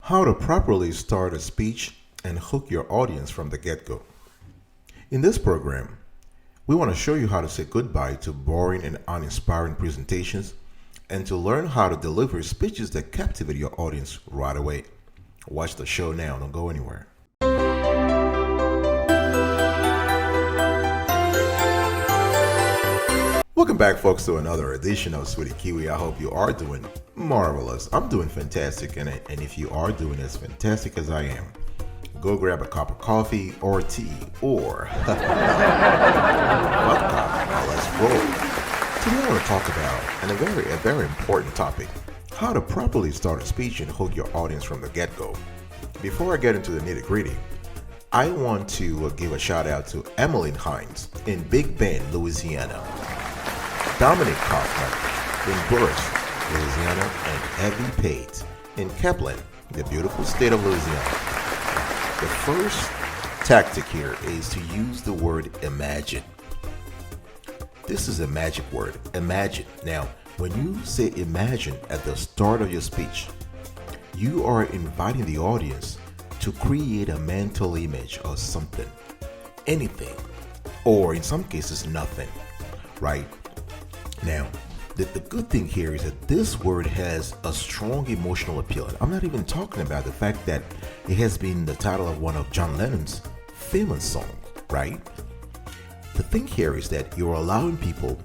How to properly start a speech and hook your audience from the get-go. In this program, we want to show you how to say goodbye to boring and uninspiring presentations and to learn how to deliver speeches that captivate your audience right away. Watch the show now, don't go anywhere. Welcome back, folks, to another edition of Sweetie Kiwi. I hope you are doing marvelous. I'm doing fantastic, and if you are doing as fantastic as I am, go grab a cup of coffee or tea or vodka. Let's roll. Today I want to talk about a very important topic: how to properly start a speech and hook your audience from the get-go. Before I get into the nitty-gritty, I want to give a shout out to Emmeline Hines in Big Bend, Louisiana, Dominic Kaufman in Burris, Louisiana, and Evie Pate in Kaplan, the beautiful state of Louisiana. The first tactic here is to use the word imagine. This is a magic word, imagine. Now, when you say imagine at the start of your speech, you are inviting the audience to create a mental image of something, anything, or in some cases, nothing, right? Now, the good thing here is that this word has a strong emotional appeal. I'm not even talking about the fact that it has been the title of one of John Lennon's famous songs, right? The thing here is that you're allowing people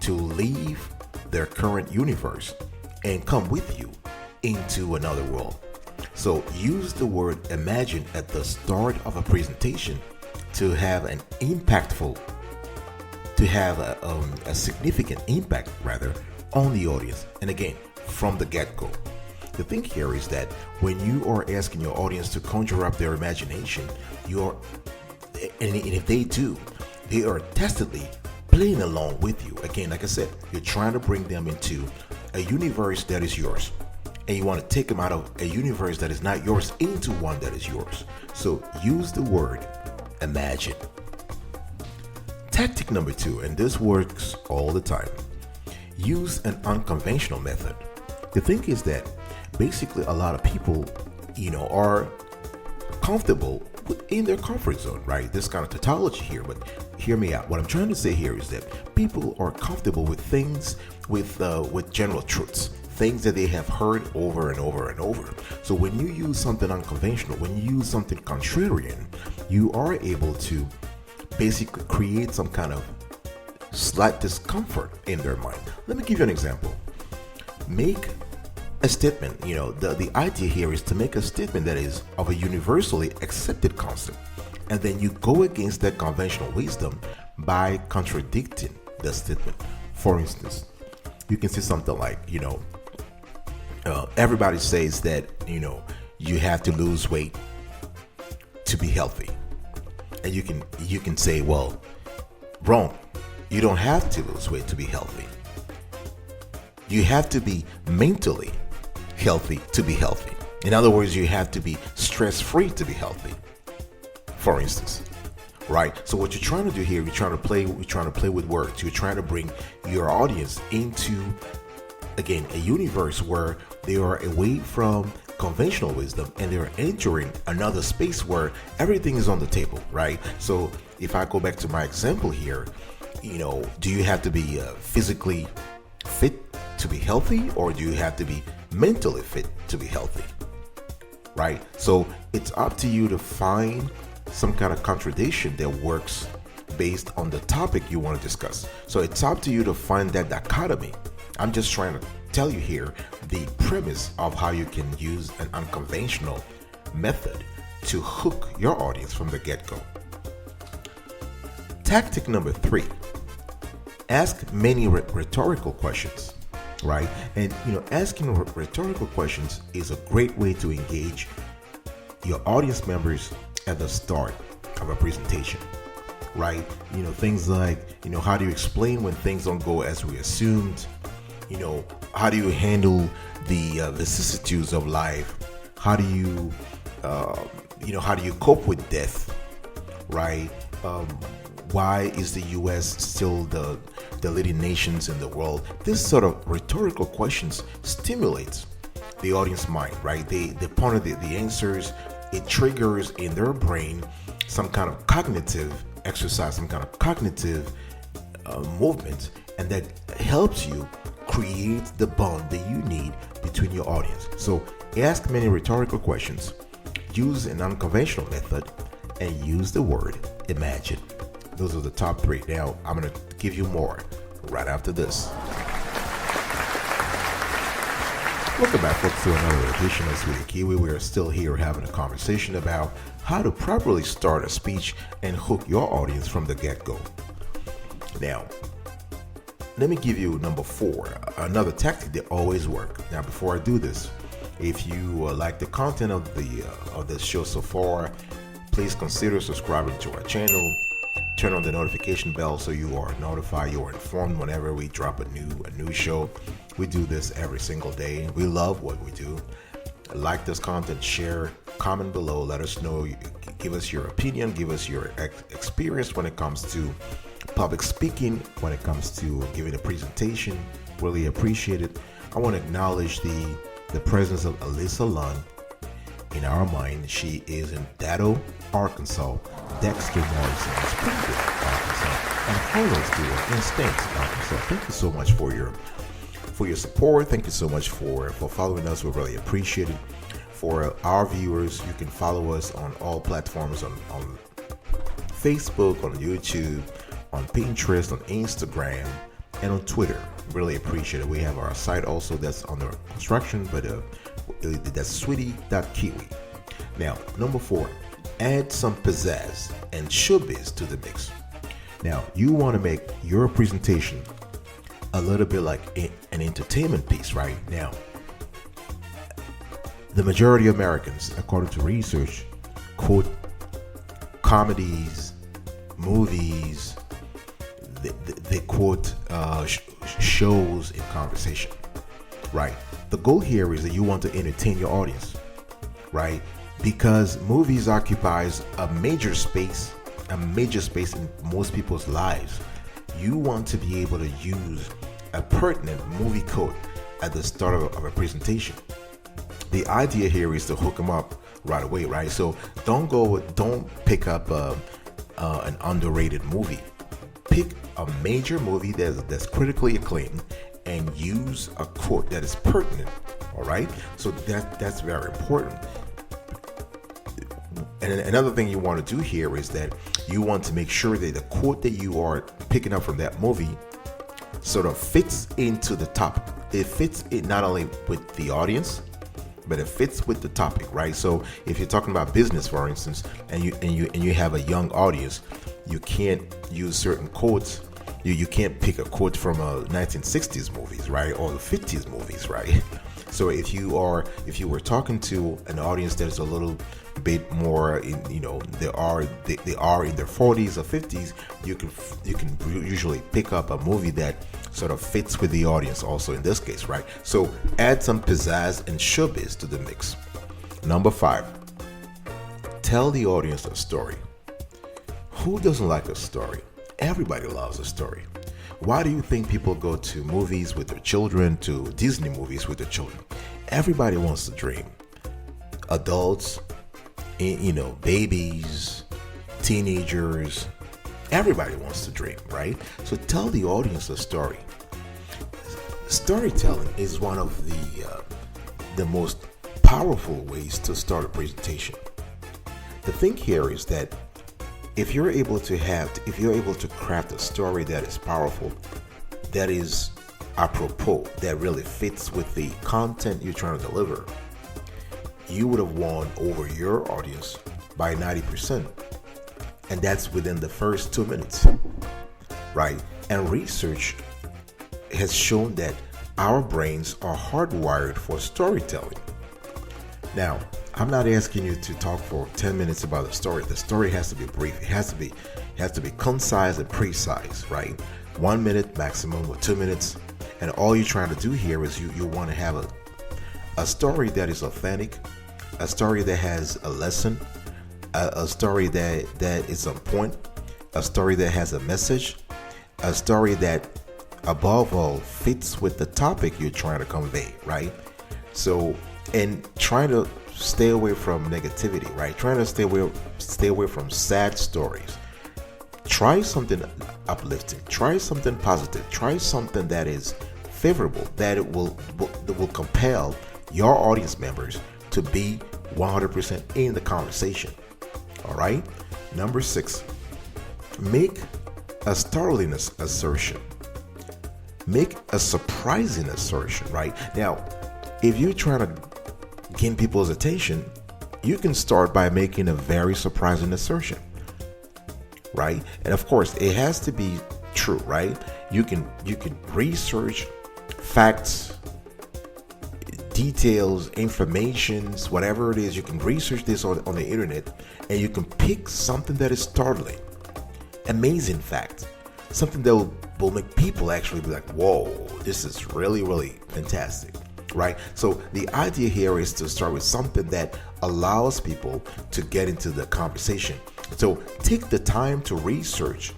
to leave their current universe and come with you into another world. So use the word imagine at the start of a presentation to have an impactful to have a significant impact on the audience, and again, from the get-go. The thing here is that when you are asking your audience to conjure up their imagination, and if they do, they are tacitly playing along with you. Again, like I said, you're trying to bring them into a universe that is yours, and you want to take them out of a universe that is not yours into one that is yours. So use the word imagine. Tactic number 2, and this works all the time: use an unconventional method. The thing is that basically a lot of people, are comfortable in their comfort zone, right? This kind of tautology here, but hear me out. What I'm trying to say here is that people are comfortable with things, with general truths, things that they have heard over and over and over. So when you use something unconventional, when you use something contrarian, you are able to basically create some kind of slight discomfort in their mind. Let me give you an example. Make a statement. The idea here is to make a statement that is of a universally accepted concept, and then you go against that conventional wisdom by contradicting the statement. For instance, you can say something like, everybody says that, you have to lose weight to be healthy. And you can say, well, wrong. You don't have to lose weight to be healthy. You have to be mentally healthy to be healthy. In other words, you have to be stress-free to be healthy, for instance, right? So what you're trying to do here, you're trying to play with words. You're trying to bring your audience into, again, a universe where they are away from conventional wisdom and they're entering another space where everything is on the table, right? So if I go back to my example here, do you have to be physically fit to be healthy, or do you have to be mentally fit to be healthy, right? So it's up to you to find some kind of contradiction that works based on the topic you want to discuss. So it's up to you to find that dichotomy. I'm just trying to tell you here the premise of how you can use an unconventional method to hook your audience from the get-go. Tactic number 3, ask many rhetorical questions, right? And asking rhetorical questions is a great way to engage your audience members at the start of a presentation, right? Things like, how do you explain when things don't go as we assumed? How do you handle the vicissitudes of life? How do you cope with death, right? Why is the U.S. still the leading nations in the world? This sort of rhetorical questions stimulates the audience mind, right? The point of the answers, it triggers in their brain some kind of cognitive exercise, some kind of cognitive movement, and that helps you create the bond that you need between your audience. So ask many rhetorical questions, use an unconventional method, and use the word imagine. Those are the top 3. Now I'm going to give you more right after this. Welcome back, folks, to another edition of Sweetie Kiwi. We are still here having a conversation about how to properly start a speech and hook your audience from the get-go. Now, let me give you number 4, another tactic that always works. Now, before I do this, if you like the content of this show so far, please consider subscribing to our channel. Turn on the notification bell so you are notified, you are informed whenever we drop a new show. We do this every single day. We love what we do. Like this content, share, comment below, let us know, give us your opinion, give us your experience when it comes to public speaking, when it comes to giving a presentation. Really appreciate it. I want to acknowledge the presence of Alyssa Lunn in our mind. She is in Datto, Arkansas. Dexter Morrison is Springfield, Arkansas, and Carlos Stewart in Stinks, Arkansas. Thank you so much for your support. Thank you so much for following us. We really appreciate it. For our viewers, you can follow us on all platforms, on Facebook, on YouTube, on Pinterest, on Instagram, and on Twitter. Really appreciate it. We have our site also that's under construction, but that's sweetie.kiwi. Now, number 4, add some pizzazz and showbiz to the mix. Now, you want to make your presentation a little bit like an entertainment piece, right? Now, the majority of Americans, according to research, quote comedies, movies, they quote shows in conversation, right? The goal here is that you want to entertain your audience, right? Because movies occupies a major space in most people's lives. You want to be able to use a pertinent movie quote at the start of a presentation. The idea here is to hook them up right away, right? So don't pick up an underrated movie. Pick a major movie that's critically acclaimed and use a quote that is pertinent. All right, so that's very important. And another thing you want to do here is that you want to make sure that the quote that you are picking up from that movie sort of fits into the topic. It fits it not only with the audience, but it fits with the topic, right? So if you're talking about business, for instance, and you have a young audience, you can't use certain quotes. You can't pick a quote from a 1960s movies, right, or the 50s movies, right? So if you were talking to an audience that is a little bit more they are in their 40s or 50s, you can usually pick up a movie that sort of fits with the audience also in this case, right? So add some pizzazz and showbiz to the mix. Number 5, tell the audience a story. Who doesn't like a story? Everybody loves a story. Why do you think people go to movies with their children, to Disney movies with their children? Everybody wants to dream. Adults, babies, teenagers, everybody wants to dream, right? So tell the audience a story. Storytelling is one of the most powerful ways to start a presentation. The thing here is that if you're able to craft a story that is powerful, that is apropos, that really fits with the content you're trying to deliver, you would have won over your audience by 90%. And that's within the first 2 minutes, right? And research has shown that our brains are hardwired for storytelling. Now, I'm not asking you to talk for 10 minutes about the story. The story has to be brief. It has to be concise and precise, right? 1 minute maximum or 2 minutes. And all you're trying to do here is you want to have a story that is authentic, a story that has a lesson, a story that is on point, a story that has a message, a story that above all fits with the topic you're trying to convey, right? So and trying to stay away from negativity, right? Trying to stay away from sad stories. Try something uplifting. Try something positive. Try something that is favorable, that will compel your audience members to be 100% in the conversation. All right. Number 6, make a startling assertion. Make a surprising assertion. Right now, if you're trying to gain people's attention, you can start by making a very surprising assertion, right? And of course, it has to be true, right? You can research facts, details, informations, whatever it is. You can research this on the internet, and you can pick something that is startling, amazing fact, something that will make people actually be like, whoa, this is really, really fantastic. Right? So the idea here is to start with something that allows people to get into the conversation. So take the time to research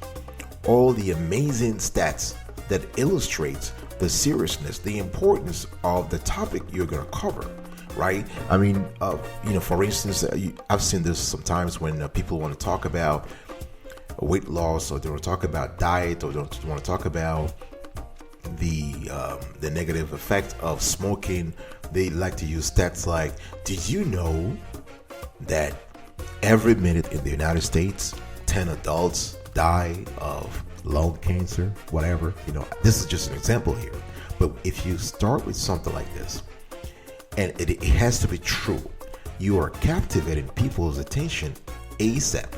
all the amazing stats that illustrates the seriousness, the importance of the topic you're going to cover. Right? I mean, for instance, I've seen this sometimes when people want to talk about weight loss, or they want to talk about diet, or they want to talk about the negative effect of smoking. They like to use stats like, did you know that every minute in the United States 10 adults die of lung cancer, whatever? This is just an example here, but if you start with something like this, and it has to be true, you are captivating people's attention ASAP.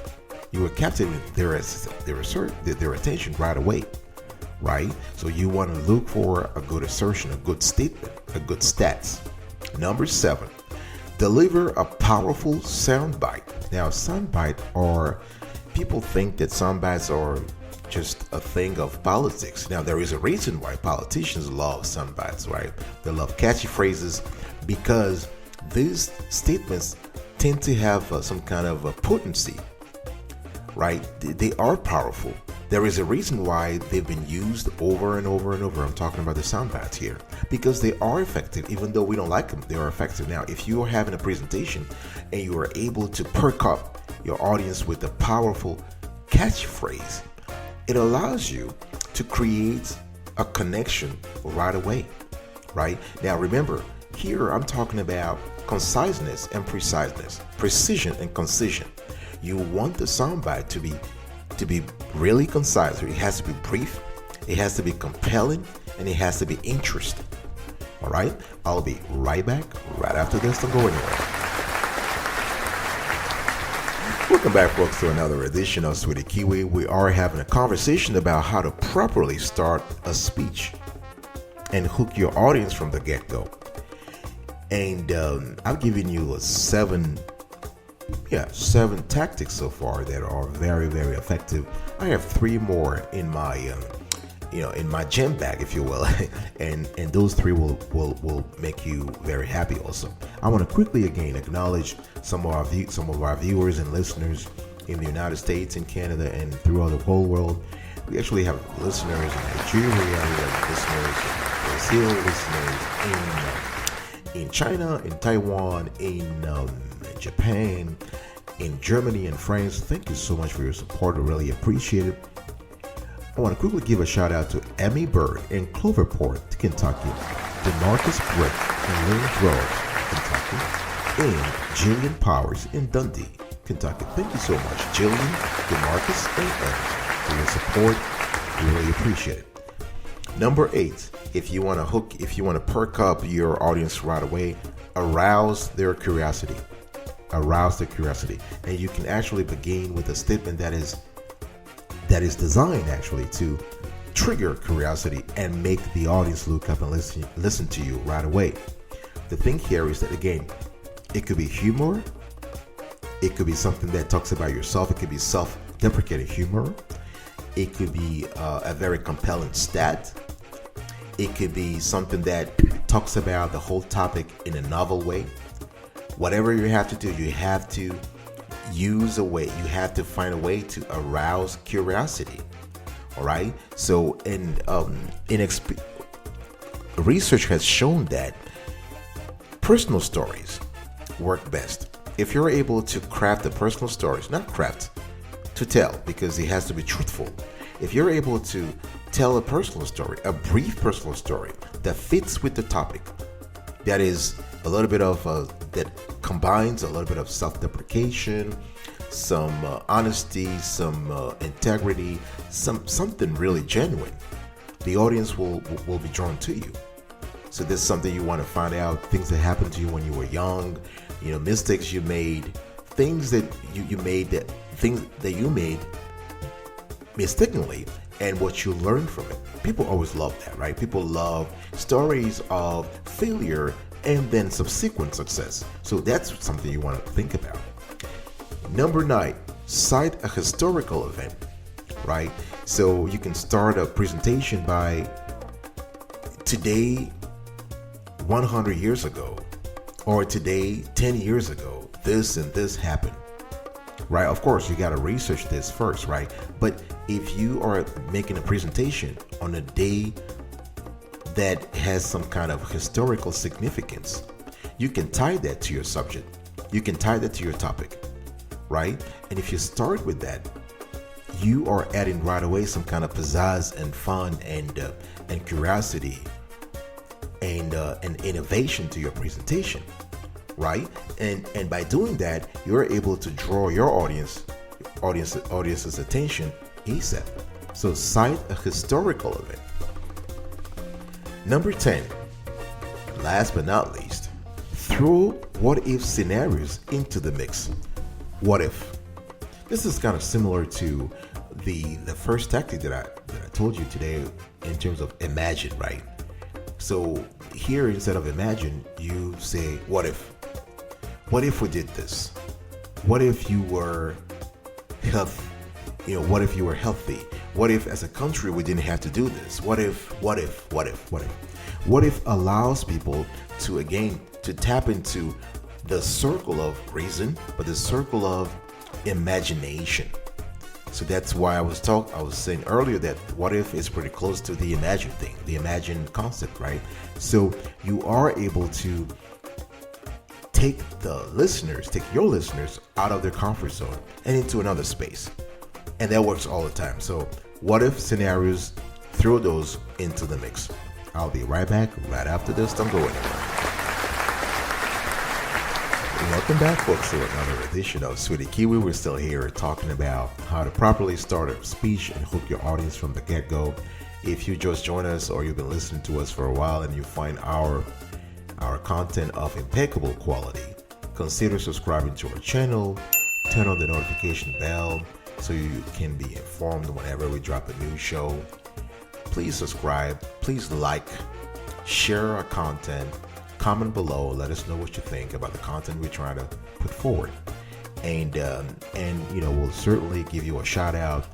You are captivating their attention right away. Right? So you want to look for a good assertion, a good statement, a good stats. Number 7, deliver a powerful soundbite. Now, soundbite people think that soundbites are just a thing of politics. Now, there is a reason why politicians love soundbites, right? They love catchy phrases because these statements tend to have some kind of a potency, right? They are powerful. There is a reason why they've been used over and over and over. I'm talking about the sound bites here because they are effective. Even though we don't like them, they are effective. Now, if you are having a presentation and you are able to perk up your audience with a powerful catchphrase, it allows you to create a connection right away. Right? Now, remember, here I'm talking about conciseness and preciseness, precision and concision. You want the soundbite to be really concise. It has to be brief, it has to be compelling, and it has to be interesting. All right, I'll be right back right after this. Don't go anywhere. Welcome back, folks, to another edition of Sweetie Kiwi. We are having a conversation about how to properly start a speech and hook your audience from the get-go. And I've given you seven tactics so far that are very, very effective. I have 3 more in my in my gem bag, if you will, and those 3 will make you very happy. Also, I want to quickly again acknowledge some of our viewers and listeners in the United States, in Canada, and throughout the whole world. We actually have listeners in Nigeria, we have listeners in Brazil, listeners in China, in Taiwan, in Japan, in Germany, and France. Thank you so much for your support. I really appreciate it. I want to quickly give a shout out to Emmy Bird in Cloverport, Kentucky, DeMarcus Brick in Lynn Grove, Kentucky, and Jillian Powers in Dundee, Kentucky. Thank you so much, Jillian, DeMarcus, and Emmy, for your support. We really appreciate it. Number 8, if you want to perk up your audience right away, arouse their curiosity. Arouse their curiosity. And you can actually begin with a statement that is designed actually to trigger curiosity and make the audience look up and listen to you right away. The thing here is that, again, it could be humor, it could be something that talks about yourself, it could be self-deprecating humor, it could be a very compelling stat, it could be something that talks about the whole topic in a novel way. Whatever you have to do, you have to use a way, you have to find a way to arouse curiosity. All right. So, research has shown that Personal stories work best. If you're able to craft the personal stories, not craft, to tell, because it has to be truthful. If you're able to tell a personal story, a brief personal story that fits with the topic, that is a little bit of that combines a little bit of self-deprecation, some honesty, some integrity, something really genuine, the audience will be drawn to you. So this is something you want to find out, things that happened to you when you were young, mistakes you made, things that you made mistakenly, and what you learned from it. People always love that, right? People love stories of failure and then subsequent success. So that's something you want to think about. Number 9, cite a historical event, right? So you can start a presentation by today, 100 years ago, or today, 10 years ago, this and this happened, right? Of course, you got to research this first, right? But if you are making a presentation on a day that has some kind of historical significance, you can tie that to your subject. You can tie that to your topic, right? And if you start with that, you are adding right away some kind of pizzazz and fun and curiosity and innovation to your presentation, right? And by doing that, you're able to draw your audience's attention ASAP. So cite a historical event. Number 10, last but not least, throw what if scenarios into the mix. What if? This is kind of similar to the first tactic that I told you today in terms of imagine, right? So here, instead of imagine, you say, what if? What if we did this? What if you were healthy? What if you were healthy? What if as a country we didn't have to do this? What if? What if allows people to tap into the circle of reason, but the circle of imagination. So that's why I was saying earlier that what if is pretty close to the imagine thing, the imagine concept, right? So you are able to take your listeners out of their comfort zone and into another space. And that works all the time. So what if scenarios, throw those into the mix. I'll be right back right after this. Don't go anywhere. Welcome back, folks, to another edition of Sweetie Kiwi. We're still here talking about how to properly start a speech and hook your audience from the get-go. If you just joined us or you've been listening to us for a while and you find our content of impeccable quality, consider subscribing to our channel, turn on the notification bell so you can be informed whenever we drop a new show. Please subscribe, please like, share our content, comment below, let us know what you think about the content we're trying to put forward. And we'll certainly give you a shout out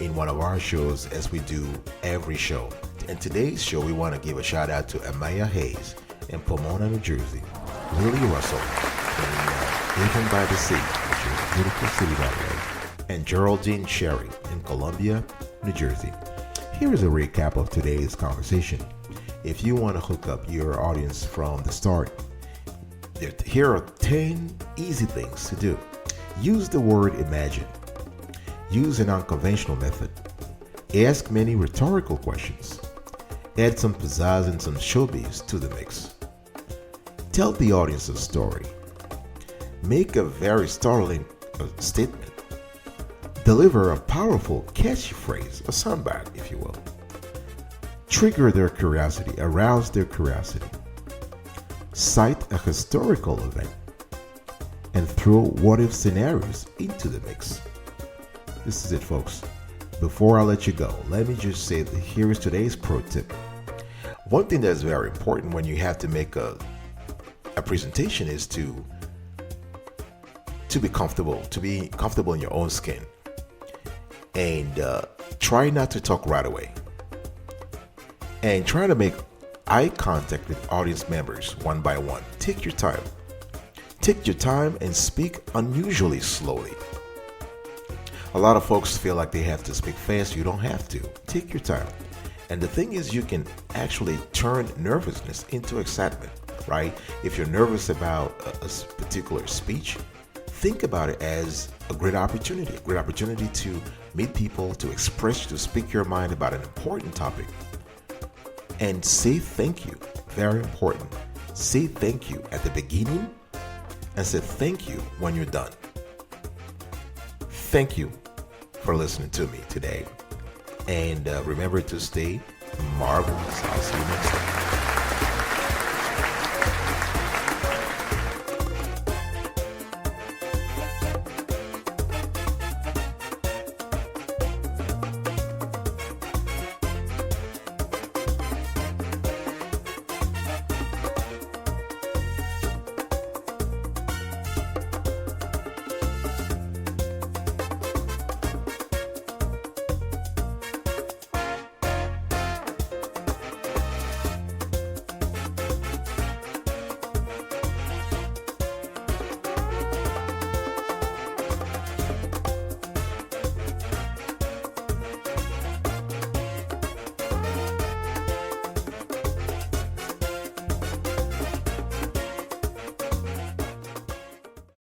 in one of our shows as we do every show. In today's show, we want to give a shout out to Amaya Hayes in Pomona, New Jersey, Lily Russell in Haven by the Sea, which is a beautiful city by the way, and Geraldine Sherry in Columbia, New Jersey. Here is a recap of today's conversation. If you want to hook up your audience from the start, here are 10 easy things to do. Use the word imagine. Use an unconventional method. Ask many rhetorical questions. Add some pizzazz and some showbiz to the mix. Tell the audience a story. Make a very startling statement. Deliver a powerful, catchy phrase, a soundbite, if you will. Trigger their curiosity, arouse their curiosity. Cite a historical event, and throw what-if scenarios into the mix. This is it, folks. Before I let you go, let me just say that here is today's pro tip. One thing that's very important when you have to make a presentation is to be comfortable in your own skin. And try not to talk right away. And try to make eye contact with audience members one by one. Take your time. Take your time and speak unusually slowly. A lot of folks feel like they have to speak fast. You don't have to. Take your time. And the thing is, you can actually turn nervousness into excitement. right? If you're nervous about a particular speech, think about it as a great opportunity to meet people, to express, to speak your mind about an important topic. And say thank you. Very important. Say thank you at the beginning and say thank you when you're done. Thank you for listening to me today. And remember to stay marvelous. I'll see you next time.